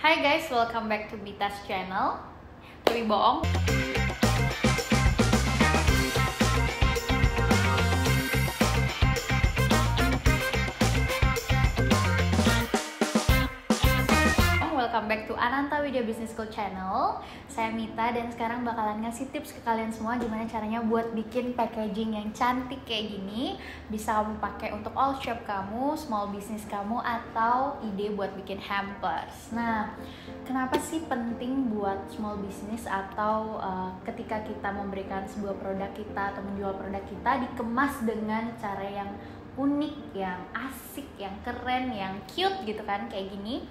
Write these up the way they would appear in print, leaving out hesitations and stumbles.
Hai guys, welcome back to Mita's channel. Tapi bohong. Welcome back to Ananta Widya Business School channel. Saya Mita dan sekarang bakalan ngasih tips ke kalian semua gimana caranya buat bikin packaging yang cantik kayak gini. Bisa kamu pakai untuk all shop kamu, small business kamu, atau ide buat bikin hampers. Nah, kenapa sih penting buat small business atau ketika kita memberikan sebuah produk kita atau menjual produk kita dikemas dengan cara yang unik, yang asik, yang keren, yang cute gitu kan, kayak gini.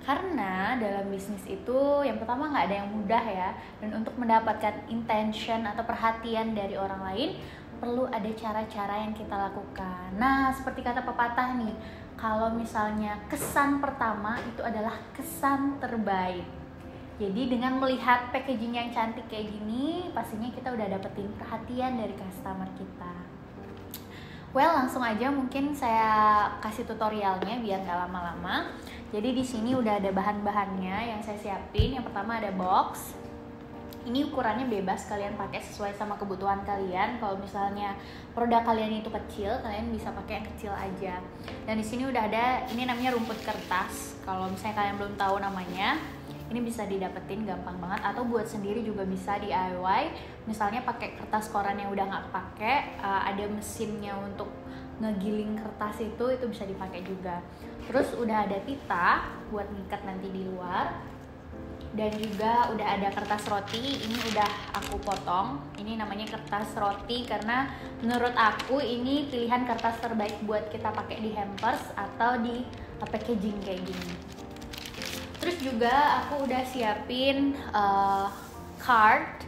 Karena dalam bisnis itu yang pertama nggak ada yang mudah ya, dan untuk mendapatkan intention atau perhatian dari orang lain perlu ada cara-cara yang kita lakukan. Nah, seperti kata pepatah nih, kalau misalnya kesan pertama itu adalah kesan terbaik. Jadi dengan melihat packaging yang cantik kayak gini, pastinya kita udah dapetin perhatian dari customer kita. Well, langsung aja mungkin saya kasih tutorialnya biar nggak lama-lama. Jadi di sini udah ada bahan-bahannya yang saya siapin. Yang pertama ada box. Ini ukurannya bebas, kalian pakai sesuai sama kebutuhan kalian. Kalau misalnya produk kalian itu kecil, kalian bisa pakai yang kecil aja. Dan di sini udah ada, ini namanya rumput kertas. Kalau misalnya kalian belum tahu namanya, ini bisa didapetin gampang banget, atau buat sendiri juga bisa DIY. Misalnya pakai kertas koran yang udah nggak kepake, ada mesinnya untuk ngegiling kertas itu bisa dipakai juga. Terus udah ada pita buat ngikat nanti di luar, dan juga udah ada kertas roti. Ini udah aku potong. Ini namanya kertas roti karena menurut aku ini pilihan kertas terbaik buat kita pakai di hampers atau di packaging kayak gini. Terus juga aku udah siapin card.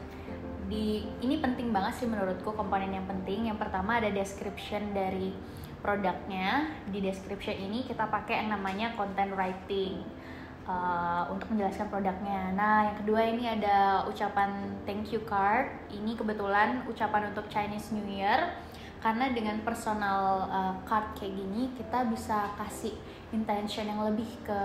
Ini penting banget sih menurutku, komponen yang penting. Yang pertama ada description dari produknya. Di description ini kita pakai yang namanya content writing untuk menjelaskan produknya. Nah, yang kedua ini ada ucapan thank you card. Ini kebetulan ucapan untuk Chinese New Year. Karena dengan personal card kayak gini kita bisa kasih intention yang lebih ke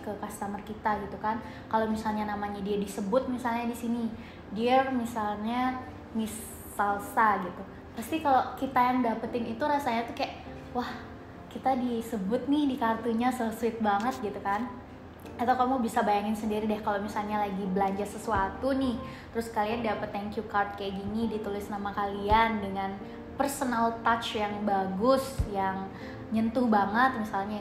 ke customer kita gitu kan. Kalau misalnya namanya dia disebut, misalnya di sini dear misalnya Miss Salsa gitu, pasti kalau kita yang dapetin itu rasanya tuh kayak wah, kita disebut nih di kartunya, so sweet banget gitu kan. Atau kamu bisa bayangin sendiri deh kalau misalnya lagi belanja sesuatu nih, terus kalian dapet thank you card kayak gini, ditulis nama kalian dengan personal touch yang bagus, yang nyentuh banget, misalnya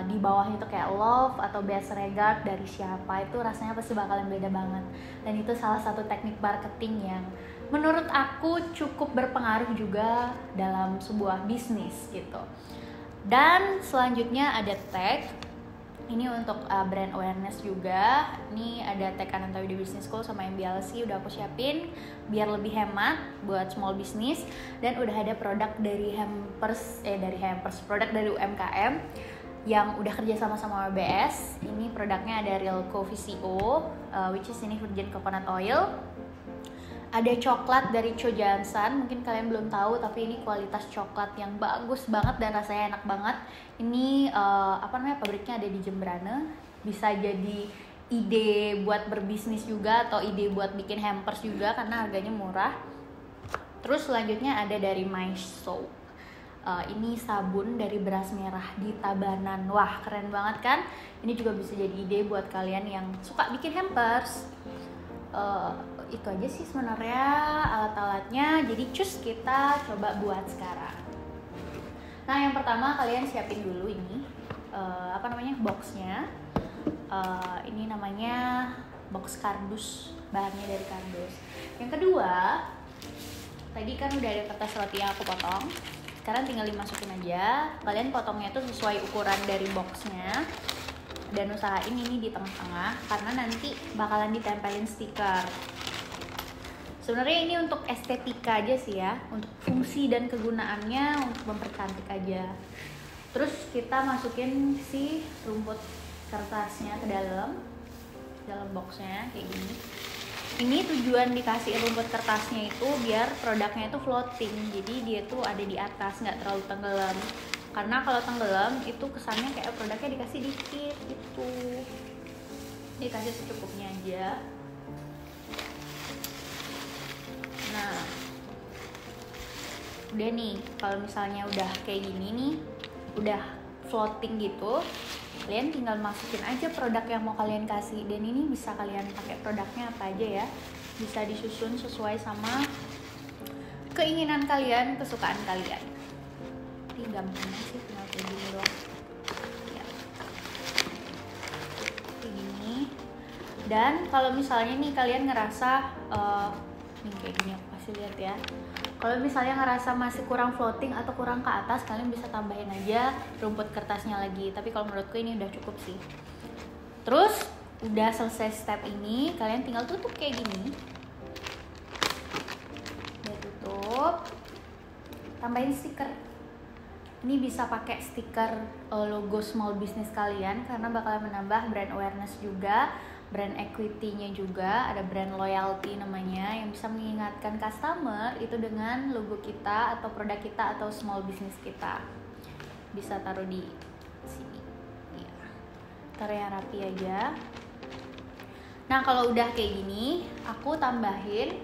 di bawahnya itu kayak love atau best regard dari siapa, itu rasanya pasti bakalan beda banget. Dan itu salah satu teknik marketing yang menurut aku cukup berpengaruh juga dalam sebuah bisnis gitu. Dan selanjutnya ada tag. Ini untuk brand awareness juga. Ini ada tag Ananta Widya Business School sama MBLC udah aku siapin biar lebih hemat buat small business. Dan udah ada produk dari produk dari UMKM yang udah kerja sama ABS. Ini produknya ada Rilco VCO, which is ini virgin coconut oil. Ada coklat dari Cho Jansan, mungkin kalian belum tahu, tapi ini kualitas coklat yang bagus banget dan rasanya enak banget. Ini pabriknya ada di Jembrane. Bisa jadi ide buat berbisnis juga atau ide buat bikin hampers juga karena harganya murah. Terus selanjutnya ada dari My Soap. Ini sabun dari beras merah di Tabanan. Wah, keren banget kan? Ini juga bisa jadi ide buat kalian yang suka bikin hampers. Itu aja sih sebenarnya alat-alatnya. Jadi kita coba buat sekarang. Nah, yang pertama kalian siapin dulu ini boxnya. Ini namanya box kardus, bahannya dari kardus. Yang kedua, tadi kan udah ada kertas roti yang aku potong. Sekarang tinggal dimasukin aja. Kalian potongnya itu sesuai ukuran dari boxnya. Dan usahain ini di tengah-tengah karena nanti bakalan ditempelin stiker. Sebenarnya ini untuk estetika aja sih ya, untuk fungsi dan kegunaannya untuk mempercantik aja. Terus kita masukin si rumput kertasnya ke dalam boxnya kayak gini. Ini tujuan dikasih rumput kertasnya itu biar produknya itu floating, jadi dia tuh ada di atas, nggak terlalu tenggelam. Karena kalau tenggelam itu kesannya kayak produknya dikasih dikit gitu. dikasih secukupnya aja. Nah, udah nih, kalau misalnya udah kayak gini nih, udah floating gitu, kalian tinggal masukin aja produk yang mau kalian kasih. Dan ini bisa kalian pakai produknya apa aja ya, bisa disusun sesuai sama keinginan kalian, kesukaan kalian. Ini gampang sih, tinggal kayak gini doang ya. Kayak gini. Dan kalau misalnya nih kalian ngerasa nih kayak gini, aku kasih lihat ya. Kalau misalnya ngerasa masih kurang floating atau kurang ke atas, kalian bisa tambahin aja rumput kertasnya lagi. Tapi kalau menurutku ini udah cukup sih. Terus udah selesai step ini, kalian tinggal tutup kayak gini. Udah tutup, tambahin stiker. Ini bisa pakai stiker logo small business kalian, karena bakalan menambah brand awareness juga, brand equity-nya juga, ada brand loyalty namanya, yang bisa mengingatkan customer itu dengan logo kita atau produk kita atau small business kita. Bisa taruh di sini ya, taruh yang rapi aja. Nah, kalau udah kayak gini, aku tambahin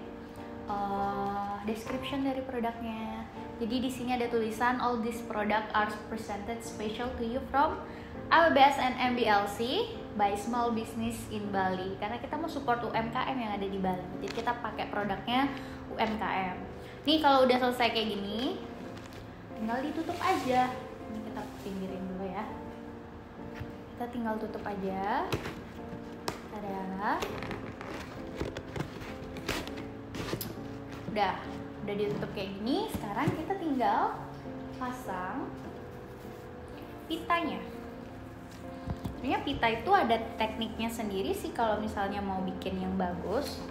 description dari produknya. Jadi di sini ada tulisan all these product are presented special to you from AWBS and MBLC by Small Business in Bali. Karena kita mau support UMKM yang ada di Bali. Jadi kita pakai produknya UMKM. Nih kalau udah selesai kayak gini, tinggal ditutup aja. Ini kita pinggirin dulu ya. Kita tinggal tutup aja. Tada. Udah ditutup kayak gini. Sekarang kita tinggal pasang pitanya. Sebenarnya pita itu ada tekniknya sendiri sih kalau misalnya mau bikin yang bagus.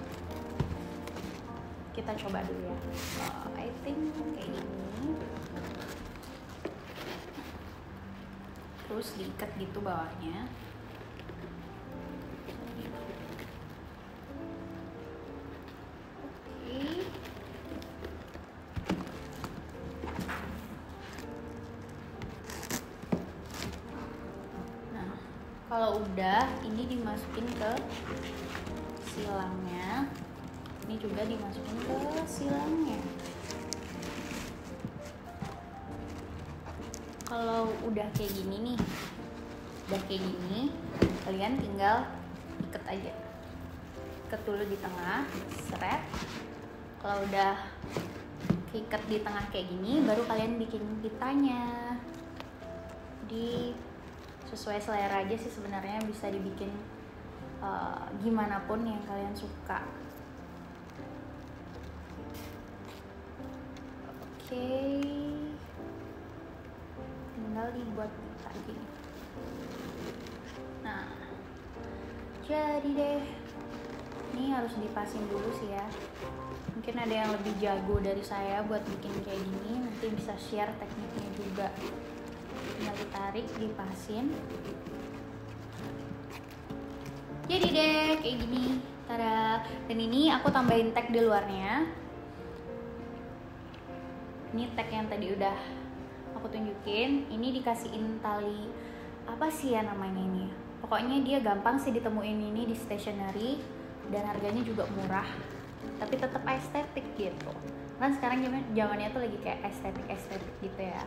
Kita coba dulu ya. I think kayak gini. Terus diikat gitu bawahnya. Kalau udah, ini dimasukin ke silangnya. Ini juga dimasukin ke silangnya. Kalau udah kayak gini nih, kalian tinggal ikat aja. Ikat dulu di tengah, seret. Kalau udah ikat di tengah kayak gini, baru kalian bikin pitanya. Di sesuai selera aja sih sebenarnya, bisa dibikin gimana pun yang kalian suka. Oke, tinggal dibuat pita gini. Nah, jadi deh. Ini harus dipasin dulu sih ya. Mungkin ada yang lebih jago dari saya buat bikin kayak gini, nanti bisa share tekniknya juga. Tinggal ditarik, dipasin. Jadi deh kayak gini. Tada. Dan ini aku tambahin tag di luarnya. Ini tag yang tadi udah aku tunjukin. Ini dikasihin tali apa sih ya namanya ini. Pokoknya dia gampang sih ditemuin ini di stationery, dan harganya juga murah. Tapi tetap estetik gitu. Kan sekarang zamannya tuh lagi kayak estetik gitu ya.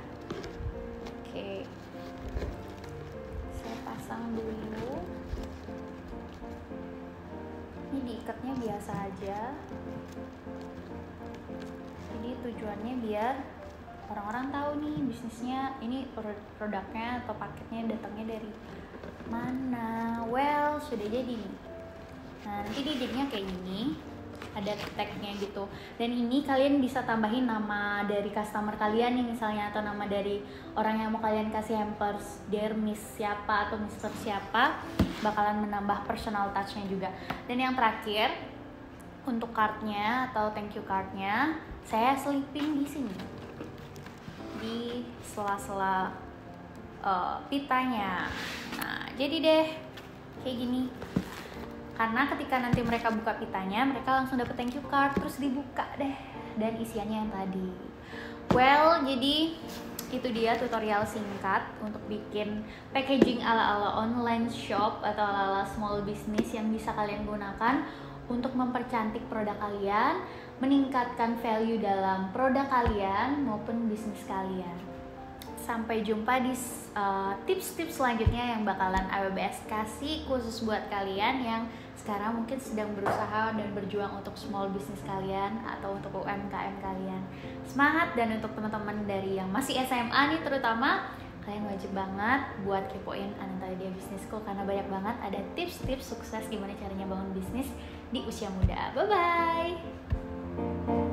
Oke, saya pasang dulu. Ini diikatnya biasa aja. Jadi tujuannya biar orang-orang tahu nih bisnisnya, ini produknya atau paketnya datangnya dari mana. Well, sudah jadi nih. Nah, nanti dia jadinya kayak gini. Ada tagnya gitu, dan ini kalian bisa tambahin nama dari customer kalian nih misalnya, atau nama dari orang yang mau kalian kasih hampers, dear Miss siapa atau Mister siapa, bakalan menambah personal touch-nya juga. Dan yang terakhir, untuk cardnya atau thank you cardnya, saya selipin di sini, di sela-sela pitanya. Nah, jadi deh kayak gini. Karena ketika nanti mereka buka pitanya, mereka langsung dapet thank you card, terus dibuka deh, dan isiannya yang tadi. Well, jadi itu dia tutorial singkat untuk bikin packaging ala-ala online shop atau ala-ala small business yang bisa kalian gunakan untuk mempercantik produk kalian, meningkatkan value dalam produk kalian maupun bisnis kalian. Sampai jumpa di tips-tips selanjutnya yang bakalan AWBS kasih khusus buat kalian yang sekarang mungkin sedang berusaha dan berjuang untuk small business kalian atau untuk UMKM kalian. Semangat, dan untuk teman-teman dari yang masih SMA nih terutama, kalian wajib banget buat kepoin Ananta Widya Business School karena banyak banget ada tips-tips sukses gimana caranya bangun bisnis di usia muda. Bye-bye!